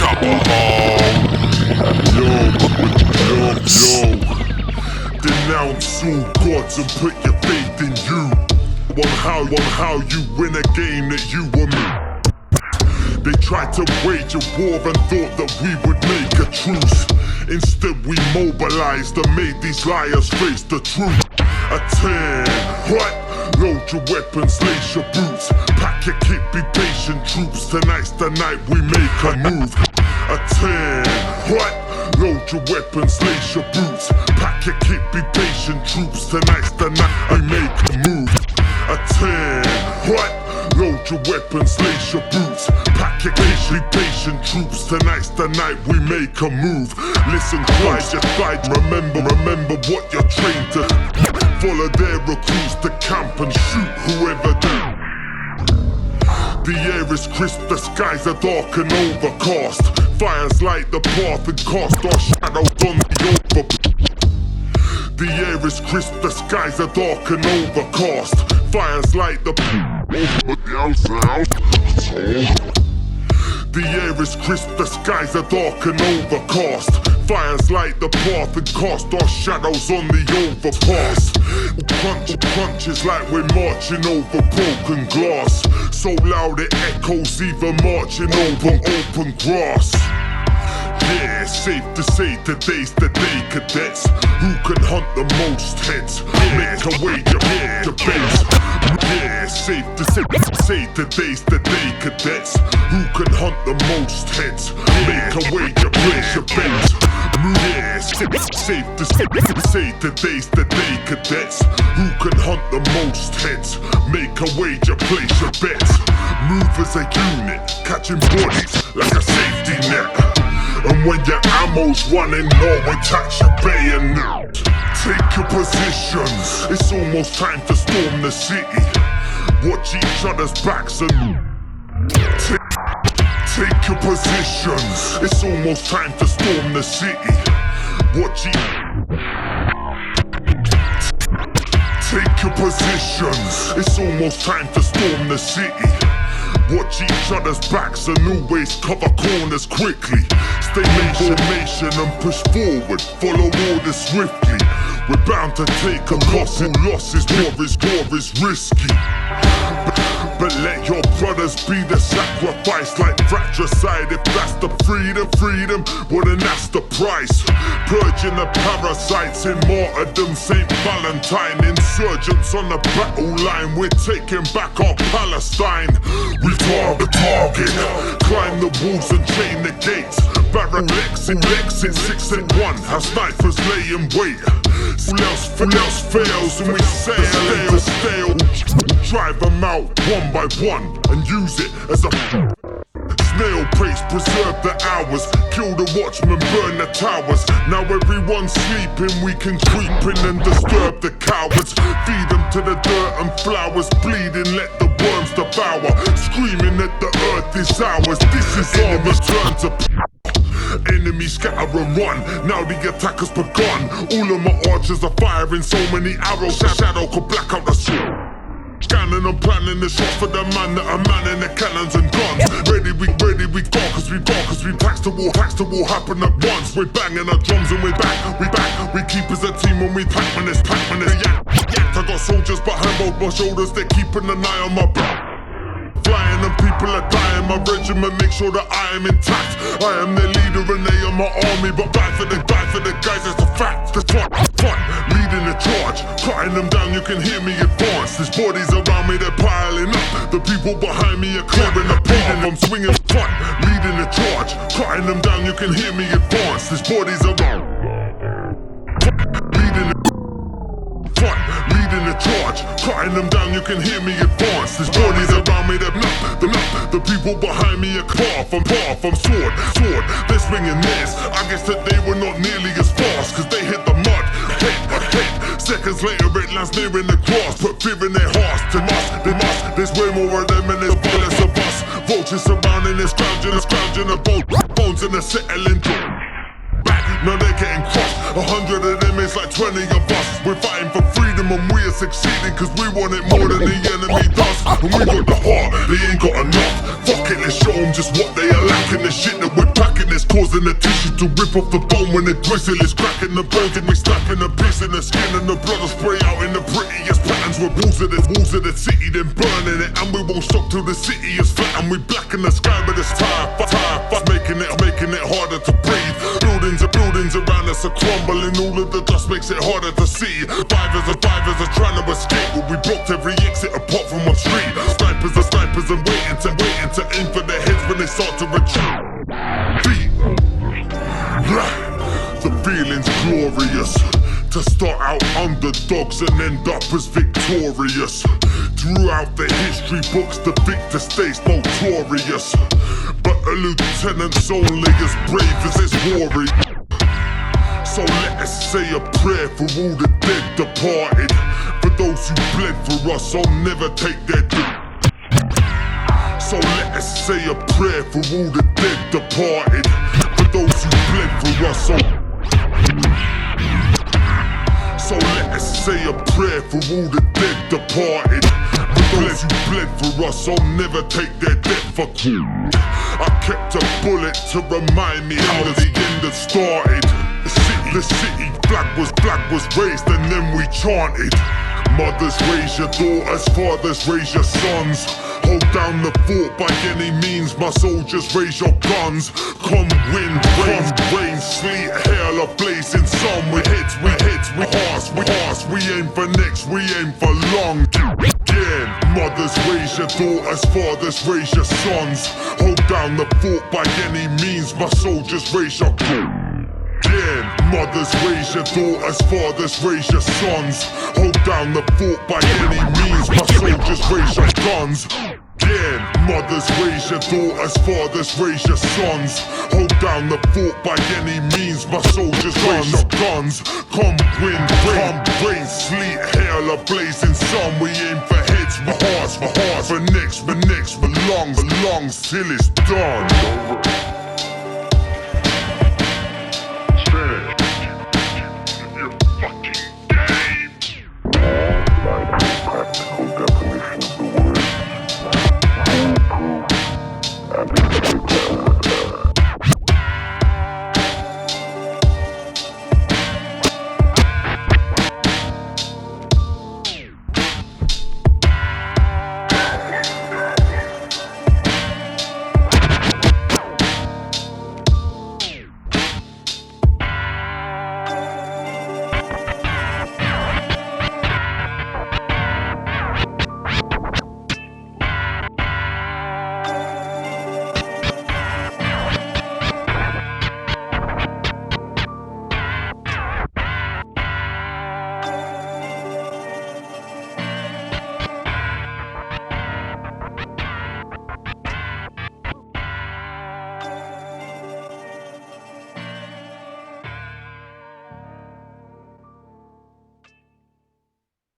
Choppaholix. Yo. Denounce all gods and put your faith in you. On how you win a game that you were me. They tried to wage a war and thought that we would make a truce. Instead we mobilized and made these liars face the truth. Attack, what? Load your weapons, lace your boots. Pack your kit, be patient, troops. Tonight's the night we make a move. Attack, what? Load your weapons, lace your boots. Pack your kit, be patient, troops. Tonight's the night we make a move. Attack, what? Load your weapons, lace your boots. Pack your kit, be patient, troops. Tonight's the night we make a move. Listen close, your guide. Remember what you're trained to. Follow their recruits to camp and shoot whoever do. The air is crisp, the skies are dark and overcast. Fires light the path and cast our shadows on the overpass. The air is crisp, the skies are dark and overcast. Fires light the The air is crisp, the skies are dark and overcast. Fires light the path and cast our shadows on the overpass. Crunch is like we're marching over broken glass. So loud it echoes, even marching over open grass. Yeah, safe to say today's the day, cadets. Who can hunt the most heads? Make a wager, the best. Yeah, safe to say today's the day, cadets. Who can hunt the most heads? Make a wager, place your bets. Yeah, safe to say today's the day, cadets. Who can hunt the most heads? Make a wager, place your bets. Move as a unit, catching bodies like a safety net. And when your ammo's running low, attach your bayonet. Take your positions, it's almost time to storm the city. Watch each other's backs and take your positions, it's almost time to storm the city. Watch Take your positions, it's almost time to storm the city. Watch each other's backs and always cover corners quickly. Stay nation and push forward, follow orders swiftly. We're bound to take a loss, and losses, war is risky. But let your brothers be the sacrifice, like fratricide. If that's the freedom, well then that's the price. Purging the parasites in martyrdom, St. Valentine. Insurgents on the battle line, we're taking back our Palestine. We target, climb the walls and chain the gates. Barrack exit 6 and 1, how snipers lay in wait. Who else fails and we sail stale. Drive them out one by one and use it as a snail pace, preserve the hours. Kill the watchmen, burn the towers. Now everyone's sleeping, we can creep in and disturb the cowards. Feed them to the dirt and flowers, bleeding, let the worms devour. Screaming that the earth is ours, this is our return to Enemies scatter and run, now the attack has begun. All of my archers are firing so many arrows, shadow could black out the sword. Scanning and planning the shots for the man that are manning the cannons and guns. Ready we go, cause we tax the war happen at once. We're banging our drums and we're back. We keep as a team when we pack, man, it's yak. I got soldiers behind both my shoulders, they're keeping an eye on my back. Flying and people are dying, my regiment make sure that I am intact. I am their leader and they are my army, but die for the guys, that's a fact. That's fun, leading the charge, cutting them down, you can hear me advance. There's bodies around me, they're piling up, the people behind me are clearing the path. I'm swinging fun, leading the charge, cutting them down, you can hear me advance. There's bodies around leading the charge, cutting them down, you can hear me advance. There's bodies around me, the people behind me are path, I'm sword. They're swinging theirs, I guess that they were not nearly as fast, cause they hit the mud, head. Seconds later it lands near in the grass, put fear in their hearts. They must, there's way more of them and there's violence of us. Vultures surrounding, they're scrounging the bones and they're settling back, now they're getting crushed. 100 of them is like 20 of us. We're fighting for freedom and we are succeeding, cause we want it more than the enemy does. And we got the heart, they ain't got enough. Fuck it, let's show them just what they are lacking. The shit that we're packing It's causing the tissue to rip off the bone when it bristle. It's cracking the bones and we snapping the piss in the skin, and the blood will spray out in the prettiest patterns. We're walls of the city, then burning it, and we won't stop till the city is flat. And we blacken the sky with this tire, making it harder to breathe. Buildings around us are crumbling. All of the dust makes it harder to see. Survivors are trying to escape, but we blocked every exit apart from one street. Snipers are waiting to aim for their heads when they start to retreat. The feeling's glorious to start out underdogs and end up as victorious. Throughout the history books, the victor stays notorious, but a lieutenant's only as brave as his warrior. So let us say a prayer for all the dead departed, for those who bled for us, I'll never take their death. So let us say a prayer for all the dead departed, for those who bled for us, So let us say a prayer for all the dead departed, for those who bled for us, I'll never take their death for cool. I kept a bullet to remind me how the end had started. The city flag was raised and then we chanted. Mothers, raise your daughters, fathers, raise your sons. Hold down the fort by any means, my soldiers, raise your guns. Come wind, rain, sleet, hail, a blazing sun. With heads, hearts, we aim for next, we aim for long. Again, mothers, raise your daughters, fathers, raise your sons. Hold down the fort by any means, my soldiers, raise your guns. Mothers, raise your daughters, fathers, raise your sons. Hold down the fort by any means, my soldiers, raise your guns. Mothers, raise your daughters, fathers, raise your sons. Hold down the fort by any means, my soldiers, raise your guns. Come wind, rain, sleet, hail, a blazing sun. We aim for heads, for hearts, for necks, for lungs till it's done.